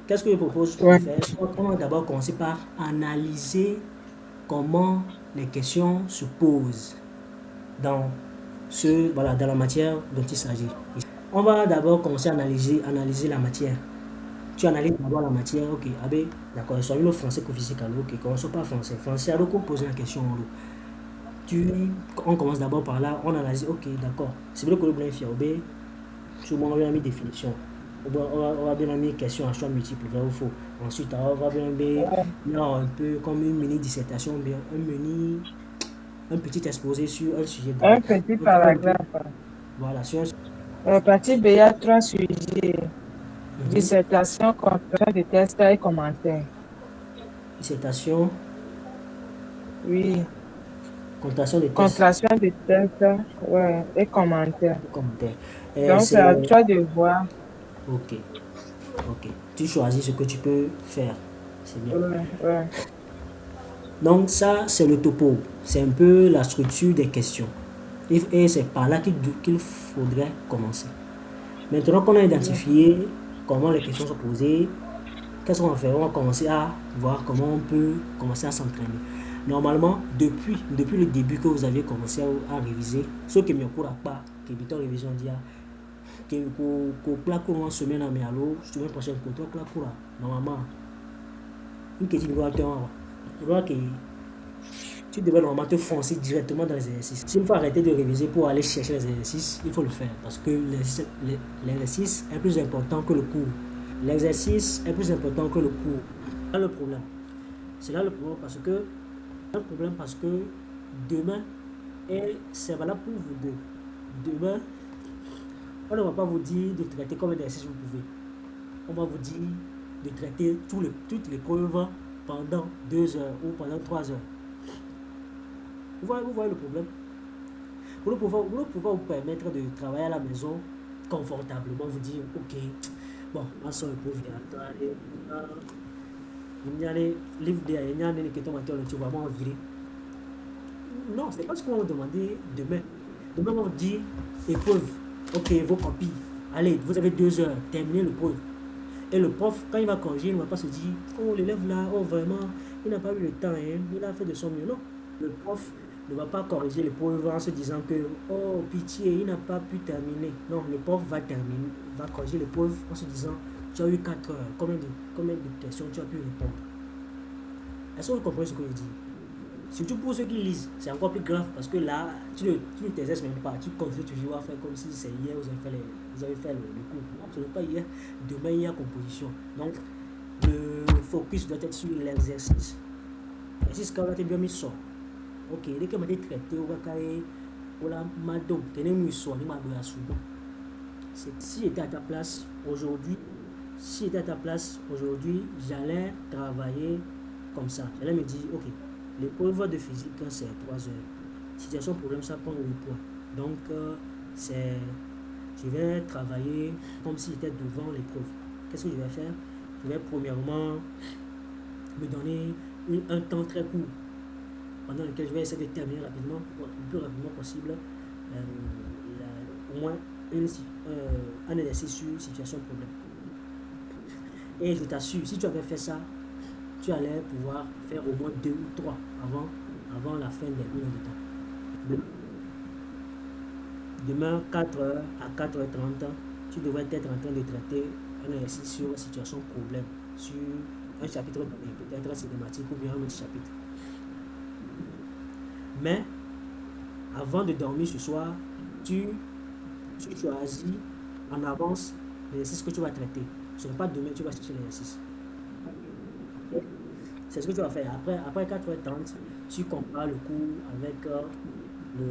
Qu'est-ce que je propose de Ouais. faire? On va d'abord commencer par analyser comment les questions se posent dans voilà, dans la matière dont il s'agit. On va d'abord commencer à analyser la matière. Tu analyses d'abord la matière, ok, ah ben, d'accord, soit le français que physique, alors, ok, commençons par français. Français, alors qu'on pose la question, alors, tu, on commence d'abord par là, on analyse, ok, d'accord, c'est vrai que le blanc est fier, ben, sur mon, on a mis définition. On va bien mis question à choix multiple, vrai ou faux. Ensuite, on va bien mettre un peu comme une mini dissertation, bien, un petit exposé sur un sujet donné. Un petit Donc, un peu, paragraphe. voilà, sur un Partie B, il y a trois sujets. mhm, Dissertation, compréhension des tests et commentaires. dissertation, Oui. comptation des tests, Contraction des tests, ouais, et commentaires. commentaires. Donc, c'est C'est, à toi de voir. ok, ok. Tu choisis ce que tu peux faire. C'est bien. Ouais, ouais. Donc, ça, c'est le topo. C'est un peu la structure des questions. Et c'est par là qu'il faudrait commencer. Maintenant qu'on a Oui. identifié comment les questions sont posées, qu'est-ce qu'on va faire? On va commencer à voir comment on peut commencer à s'entraîner. Normalement, depuis le début que vous avez commencé à réviser, ce qui me court à pas, que bientôt révision dit, que plat courant semaine à mes allo, semaine prochaine, que toi plat courant, normalement, une question de temps, tu vois que tu devrais normalement te foncer directement dans les exercices. S'il faut arrêter de réviser pour aller chercher les exercices, il faut le faire parce que l'exercice est plus important que le cours. L'exercice est plus important que le cours. C'est là le problème. C'est là le problème parce que demain, et c'est valable pour vous deux. Demain, on ne va pas vous dire de traiter comme un exercice vous pouvez. On va vous dire de traiter toutes les preuves pendant 2 heures ou pendant 3 heures. Vous voyez le problème? Pour pouvoir vous permettre de travailler à la maison confortablement, vous dire, ok, bon, on sort le pauvre, il y a les livres, il y a les questions, tu vas vraiment virer. Non, c'est pas ce qu'on va vous demander demain. Demain, on va vous dire, épreuve, ok, vos copies, allez, vous avez 2 heures, terminez l'épreuve. Et le prof, quand il va corriger, il ne va pas se dire, oh, l'élève là, oh, vraiment, il n'a pas eu le temps, hein, il a fait de son mieux. Non, le prof ne va pas corriger l'épreuve en se disant que, oh, pitié, il n'a pas pu terminer. Non, le prof va terminer, va corriger l'épreuve en se disant, tu as eu 4 heures, combien de questions tu as pu répondre? Est-ce que vous comprenez ce que je dis? Surtout pour ceux qui lisent, c'est encore plus grave parce que là, tu ne t'exerces même pas. Tu continues toujours à faire comme si c'est hier, vous avez fait le cours. Non, ce n'est pas hier. Demain, il y a composition. Donc, le focus doit être sur l'exercice. L'exercice, quand tu as bien mis ça, ok, dès que tu as traité, on va carrer, on a madame, tu as mis ça, on a mis ça. Si j'étais à ta place aujourd'hui, si j'étais à ta place aujourd'hui, j'allais travailler comme ça. J'allais me dire, ok, l'épreuve de physique, c'est 3 heures. Situation problème, ça prend 8 points. Donc, je vais travailler comme si j'étais devant l'épreuve. Qu'est-ce que je vais faire? Je vais premièrement me donner un temps très court pendant lequel je vais essayer de terminer rapidement, le plus rapidement possible, au moins un exercice sur situation problème. Et je t'assure, si tu avais fait ça, tu allais pouvoir faire au moins 2 ou 3 avant la fin des 1 heure de temps. Demain, 4 heures à 4h30, tu devrais être en train de traiter un exercice sur la situation problème, sur un chapitre donné, peut-être cinématique ou bien un autre chapitre. Mais avant de dormir ce soir, tu, tu choisis en avance l'exercice que tu vas traiter. Ce n'est pas demain que tu vas chercher l'exercice. C'est ce que tu vas faire. Après 4h30, tu compares le cours avec le,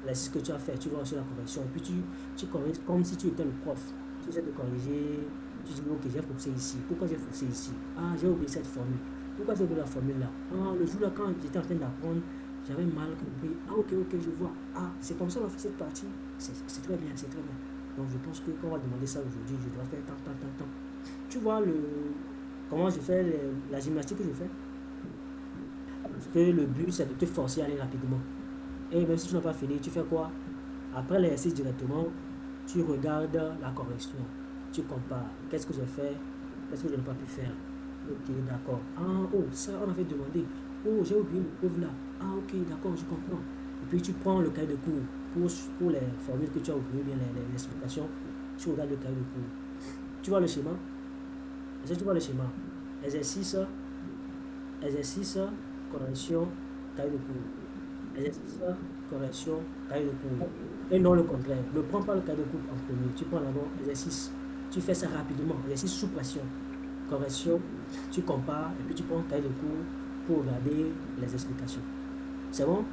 l'exercice que tu as fait. Tu vas sur la correction. Et puis tu corriges comme si tu étais le prof. Tu essaies de corriger. Tu dis, ok, j'ai forcé ici. Pourquoi j'ai forcé ici? Ah, j'ai oublié cette formule. Pourquoi j'ai oublié la formule là? Ah, le jour là, quand j'étais en train d'apprendre, j'avais mal compris. Ah, ok, ok, je vois. Ah, c'est comme ça qu'on a fait cette partie. C'est très bien, c'est très bien. Donc, je pense que quand on va demander ça aujourd'hui, je dois faire tant, tant, tant, tant. Tu vois comment je fais la gymnastique que je fais? Parce que le but, c'est de te forcer à aller rapidement. Et même si tu n'as pas fini, tu fais quoi? Après l'exercice directement, tu regardes la correction. Tu compares. Qu'est-ce que j'ai fait? Qu'est-ce que je n'ai pas pu faire? Ok, d'accord. Ah, oh, ça, on avait demandé. Oh, j'ai oublié le preuve là. Ah, ok, d'accord, je comprends. Et puis tu prends le cahier de cours pour les formules que tu as oubliées, bien les explications. Tu regardes le cahier de cours. Tu vois le schéma? Est-ce que tu vois le schéma? Exercice, exercice, correction, cahier de cours. Exercice, correction, cahier de cours. Et non le contraire. Ne prends pas le cahier de cours en premier. Tu prends d'abord exercice. Tu fais ça rapidement. Exercice sous pression. Correction, tu compares et puis tu prends le cahier de cours pour regarder les explications. C'est bon?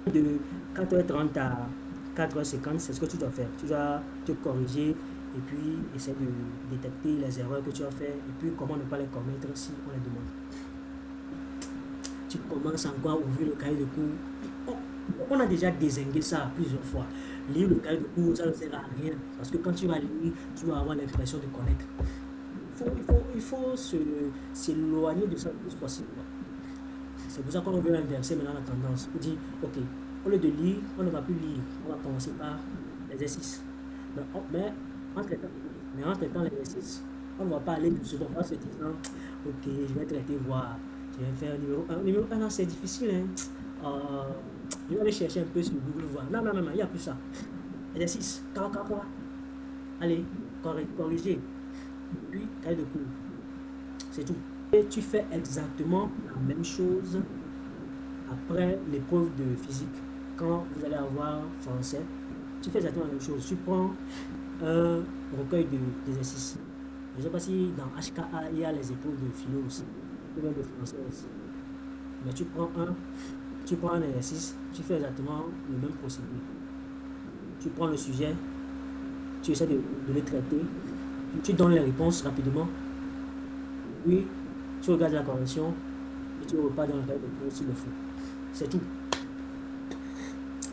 De 4h30 à 4h50, c'est ce que tu dois faire. Tu dois te corriger et puis essayer de détecter les erreurs que tu as fait et puis comment ne pas les commettre si on les demande. Tu commences encore à ouvrir le cahier de cours. On a déjà dézingué ça plusieurs fois. Lire le cahier de cours, ça ne sert à rien. Parce que quand tu vas lire, tu vas avoir l'impression de connaître. Il faut s'éloigner de ça le plus possible. C'est pour ça qu'on veut inverser maintenant la tendance. On dit, ok, au lieu de lire, on ne va plus lire. On va commencer par l'exercice. Mais entre-temps, l'exercice, on ne va pas aller de second. On va se dire, ok, je vais traiter, voir. Je vais faire numéro 1. Numéro 1, c'est difficile. Hein? Je vais aller chercher un peu sur Google, voir. Non, il n'y a plus ça. Exercice, quoi. Allez, corriger. Puis, cahier de cours. C'est tout. Et tu fais exactement la même chose après l'épreuve de physique. Quand vous allez avoir français, tu fais exactement la même chose. Tu prends un recueil d'exercices. Je ne sais pas si dans HKA, il y a les épreuves de philo aussi, ou bien de français aussi. Mais tu prends un exercice, tu fais exactement le même procédé. Tu prends le sujet, tu essaies de le traiter, tu donnes les réponses rapidement, puis tu regardes la correction et tu repars dans le cahier de cours s'il le faut. C'est tout.